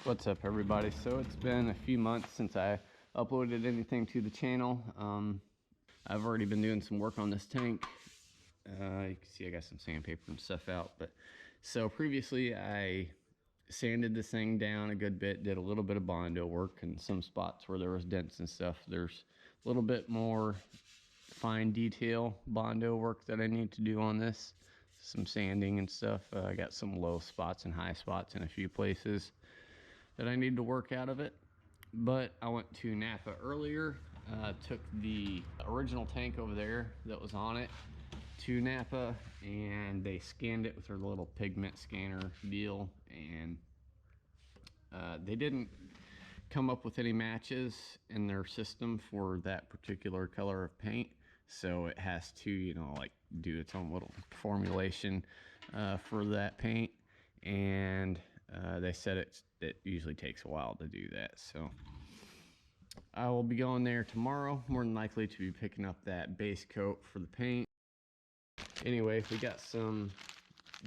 What's up, everybody? So it's been a few months since I uploaded anything to the channel. I've already been doing some work on this tank. You can see I got some sandpaper and stuff out, but so previously I sanded this thing down a good bit, did a little bit of Bondo work in some spots where there was dents and stuff. There's a little bit more fine detail Bondo work that I need to do on this, some sanding and stuff. I got some low spots and high spots in a few places that I need to work out of it. But I went to Napa earlier, took the original tank over there that was on it to Napa, and they scanned it with their little pigment scanner deal, and they didn't come up with any matches in their system for that particular color of paint, so it has to, you know, like do its own little formulation for that paint. And they said it usually takes a while to do that, so I will be going there tomorrow, more than likely to be picking up that base coat for the paint. Anyway, we got some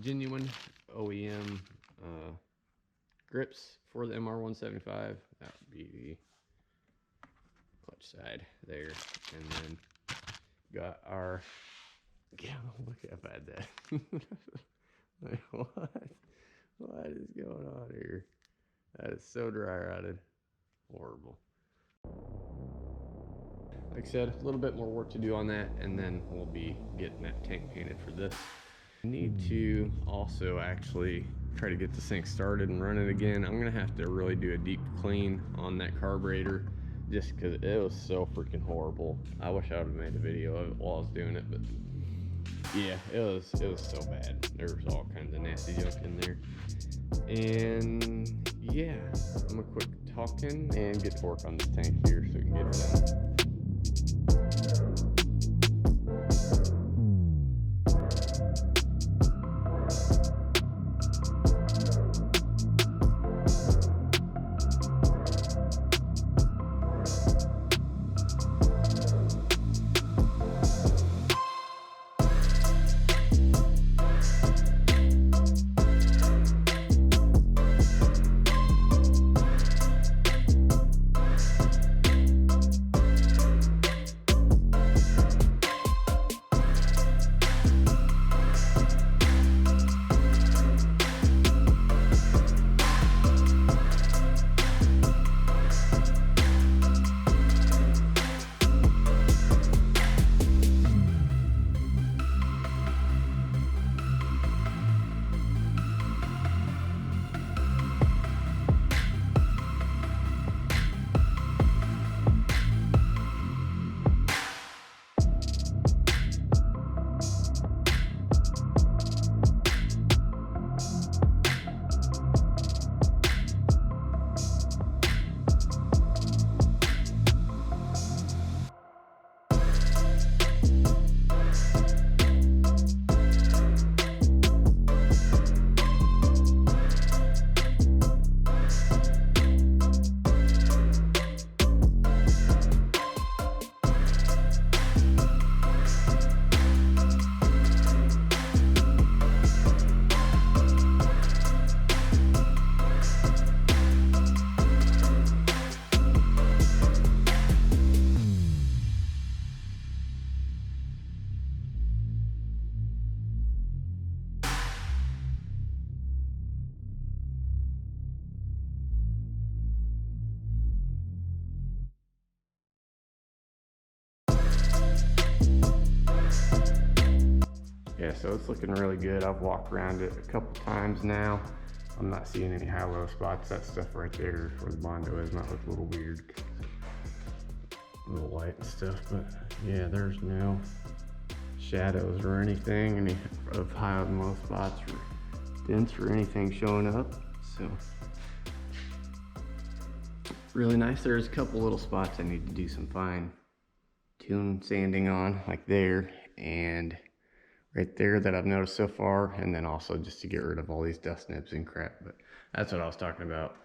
genuine OEM grips for the MR175. That would be the clutch side there, and then got our, yeah, look how bad that. Like, what is going on here? That is so dry rotted. Horrible. Like I said, a little bit more work to do on that, and then we'll be getting that tank painted for this. I need to also actually try to get this thing started and running again. I'm gonna have to really do a deep clean on that carburetor, just because it was so freaking horrible. I wish I would have made a video of it while I was doing it, but yeah, it was so bad. There was all kinds of nasty junk in there. And yeah, I'm gonna quit talking and get to work on this tank here so we can get it done. Yeah, so it's looking really good. I've walked around it a couple times now. I'm not seeing any high-low spots. That stuff right there where the Bondo is might look a little weird, a little white and stuff, but yeah, there's no shadows or anything, any of high and low spots or dents or anything showing up. So really nice. There's a couple little spots I need to do some fine tune sanding on, like there and right there that I've noticed so far, and then also just to get rid of all these dust nibs and crap. But that's what I was talking about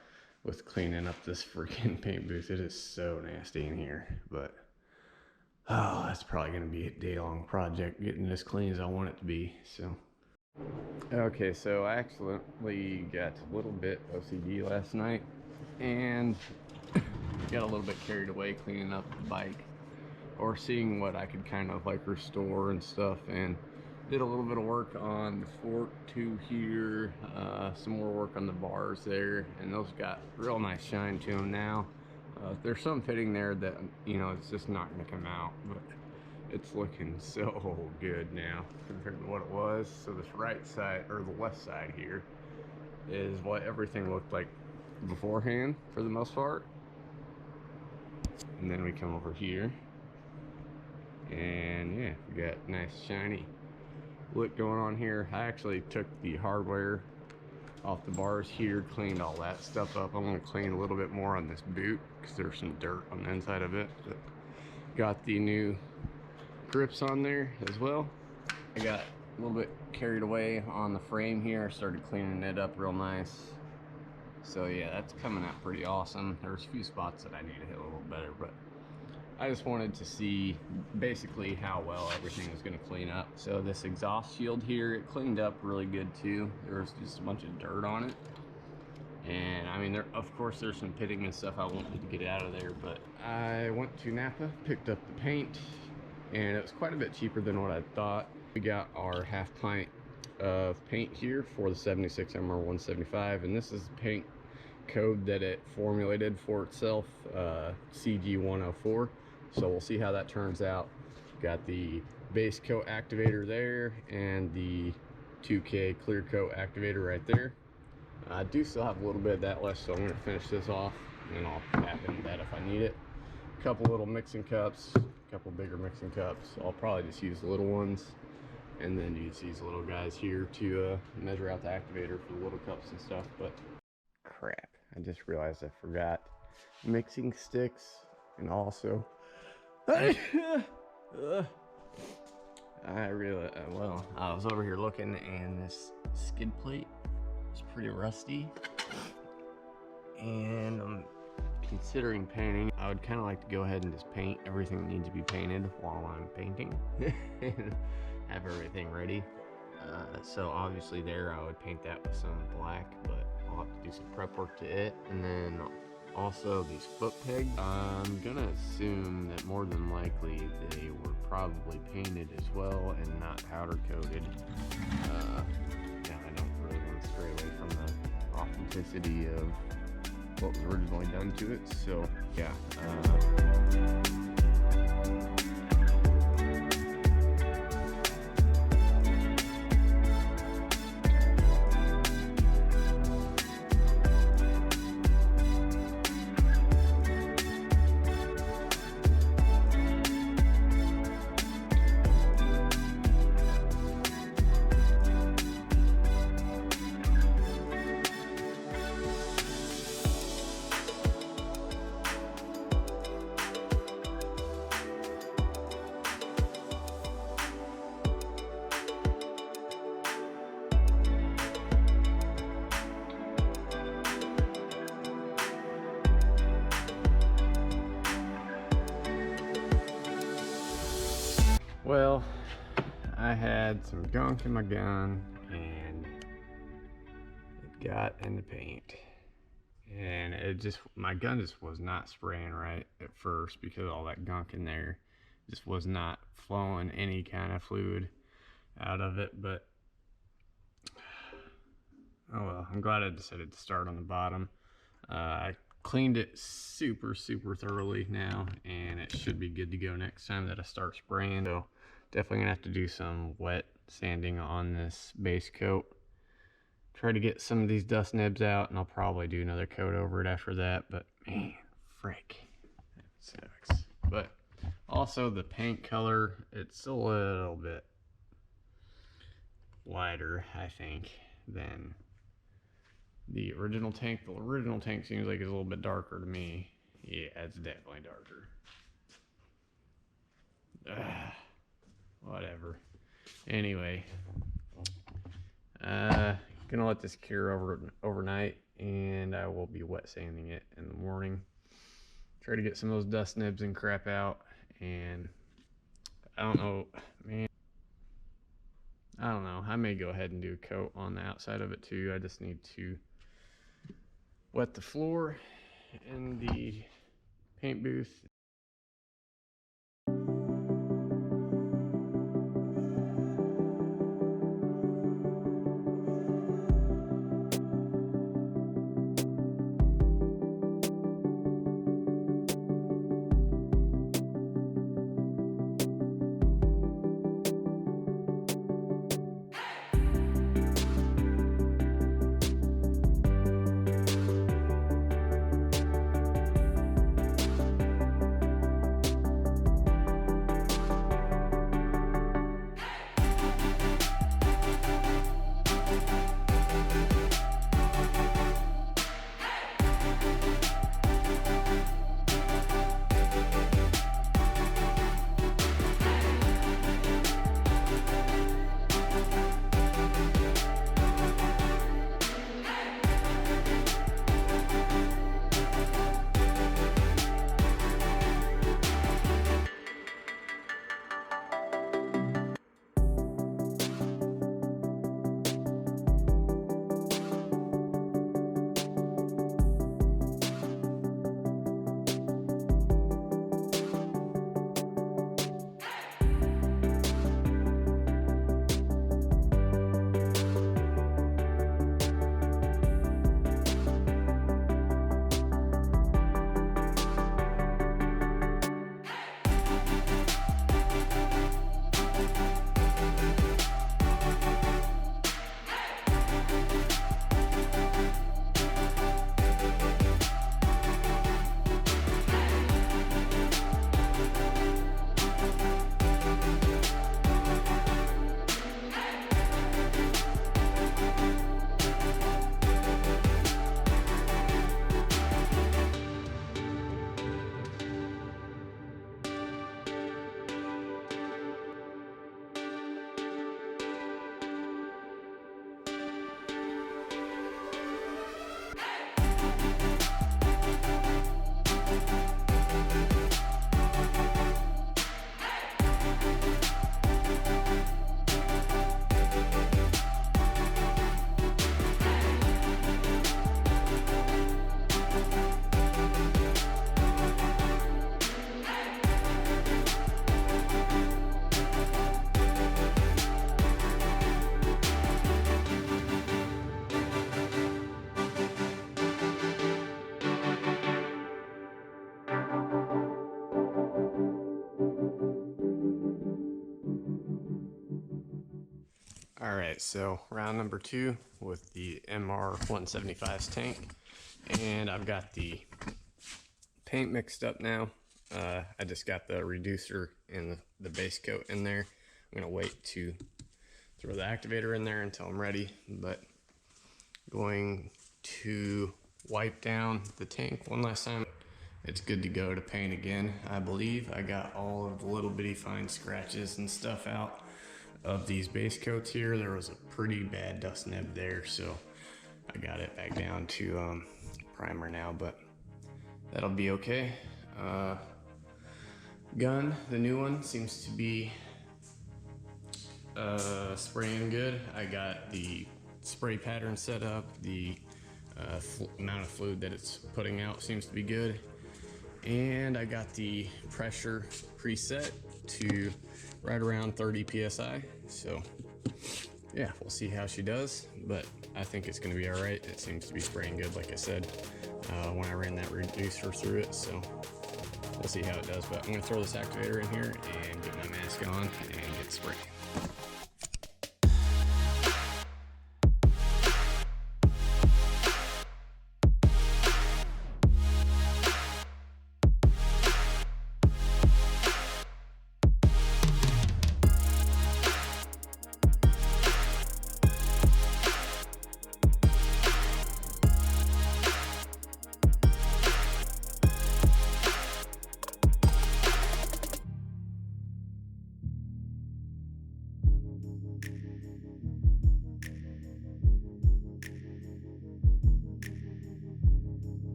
with cleaning up this freaking paint booth. It is so nasty in here, but oh, that's probably gonna be a day-long project getting as clean as I want it to be. So okay, so I accidentally got a little bit OCD last night and got a little bit carried away cleaning up the bike, or seeing what I could kind of like restore and stuff, and did a little bit of work on the fork tube here, some more work on the bars there, and those got real nice shine to them now. There's some fitting there that, you know, it's just not going to come out, but it's looking so good now compared to what it was. So this right side, or the left side here, is what everything looked like beforehand for the most part. And then we come over here, and yeah, we got nice shiny look going on here. I actually took the hardware off the bars here, cleaned all that stuff up. I'm going to clean a little bit more on this boot because there's some dirt on the inside of it. But got the new grips on there as well. I got a little bit carried away on the frame here. I started cleaning it up real nice. So yeah, that's coming out pretty awesome. There's a few spots that I need to hit a little better, but I just wanted to see basically how well everything is going to clean up. So this exhaust shield here, it cleaned up really good too. There was just a bunch of dirt on it. And I mean, of course there's some pitting and stuff I wanted to get out of there, but I went to Napa, picked up the paint, and it was quite a bit cheaper than what I thought. We got our half pint of paint here for the 76 MR 175, and this is the paint code that it formulated for itself, CG 104. So we'll see how that turns out. Got the base coat activator there and the 2K clear coat activator right there. I do still have a little bit of that left, so I'm going to finish this off and then I'll tap into that if I need it. A couple little mixing cups, a couple bigger mixing cups. I'll probably just use the little ones, and then use these little guys here to measure out the activator for the little cups and stuff. But crap, I just realized I forgot mixing sticks, and also I really well, I was over here looking, and this skid plate is pretty rusty, and I'm considering painting. I would kind of like to go ahead and just paint everything that needs to be painted while I'm painting and have everything ready. So obviously there I would paint that with some black, but I'll have to do some prep work to it. And then also these foot pegs, I'm gonna assume that more than likely they were probably painted as well and not powder coated. Yeah, I don't really want to stray away from the authenticity of what was originally done to it, so yeah. Well, I had some gunk in my gun and it got in the paint, and my gun just was not spraying right at first because all that gunk in there just was not flowing any kind of fluid out of it. But oh well, I'm glad I decided to start on the bottom. I cleaned it super thoroughly now, and it should be good to go next time that I start spraying. So definitely gonna have to do some wet sanding on this base coat, try to get some of these dust nibs out, and I'll probably do another coat over it after that. But man, frick, that sucks. But also the paint color, it's a little bit lighter, I think, than the original tank. The original tank seems like it's a little bit darker to me. Yeah, it's definitely darker. Whatever. Anyway, gonna let this cure overnight, and I will be wet sanding it in the morning. Try to get some of those dust nibs and crap out, and I don't know, man. I don't know. I may go ahead and do a coat on the outside of it too. I just need to wet the floor in the paint booth. All right, so round number 2 with the MR175's tank, and I've got the paint mixed up now. I just got the reducer and the base coat in there. I'm gonna wait to throw the activator in there until I'm ready, but going to wipe down the tank one last time. It's good to go to paint again. I believe I got all of the little bitty fine scratches and stuff out of these base coats here. There was a pretty bad dust neb there, so I got it back down to primer now, but that'll be okay. Gun, the new one, seems to be spraying good. I got the spray pattern set up. The amount of fluid that it's putting out seems to be good, and I got the pressure preset to right around 30 psi. So yeah, we'll see how she does, but I think it's going to be all right. It seems to be spraying good, like I said, when I ran that reducer through it, so we'll see how it does. But I'm going to throw this activator in here and get my mask on and get spraying.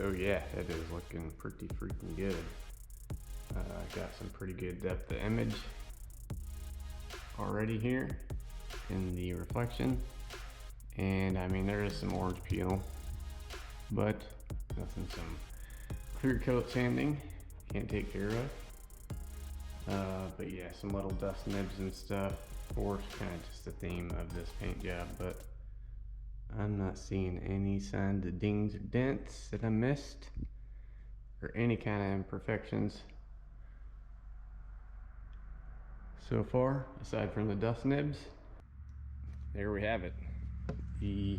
So yeah, it is looking pretty freaking good. Got some pretty good depth of image already here in the reflection. And I mean, there is some orange peel, but nothing some clear coat sanding can't take care of. But yeah, some little dust nibs and stuff. Of course, kind of just the theme of this paint job, but I'm not seeing any signs of dings or dents that I missed, or any kind of imperfections so far, aside from the dust nibs. There we have it. The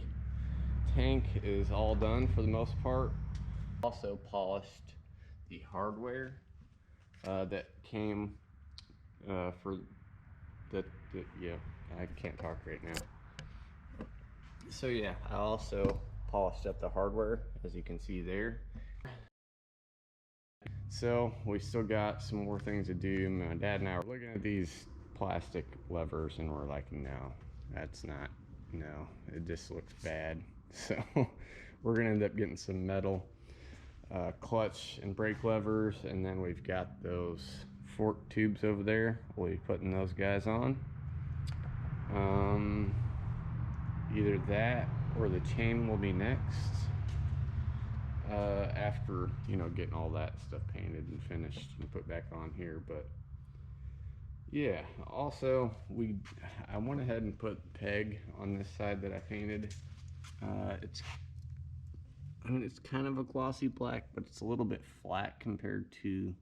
tank is all done for the most part. Also polished the hardware that came for yeah, I can't talk right now. So yeah, I also polished up the hardware, as you can see there. So we still got some more things to do. My dad and I were looking at these plastic levers and we're like, no, that's not, no, it just looks bad. So we're gonna end up getting some metal clutch and brake levers, and then we've got those fork tubes over there. We'll be putting those guys on. Either that or the chain will be next, after, you know, getting all that stuff painted and finished and put back on here. But yeah, also I went ahead and put peg on this side that I painted. I mean, it's kind of a glossy black, but it's a little bit flat compared to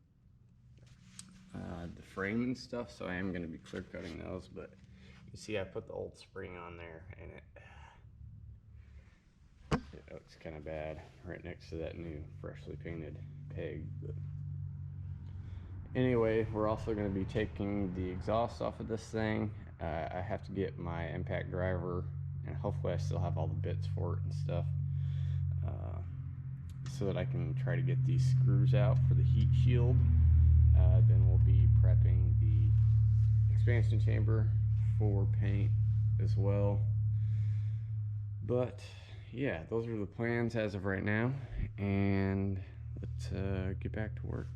the frame and stuff, so I am going to be clear cutting those. But you see I put the old spring on there, and it looks kind of bad right next to that new freshly painted peg. But anyway, we're also going to be taking the exhaust off of this thing. I have to get my impact driver, and hopefully I still have all the bits for it and stuff, so that I can try to get these screws out for the heat shield. Then we'll be prepping the expansion chamber for paint as well. But yeah, those are the plans as of right now, and let's get back to work.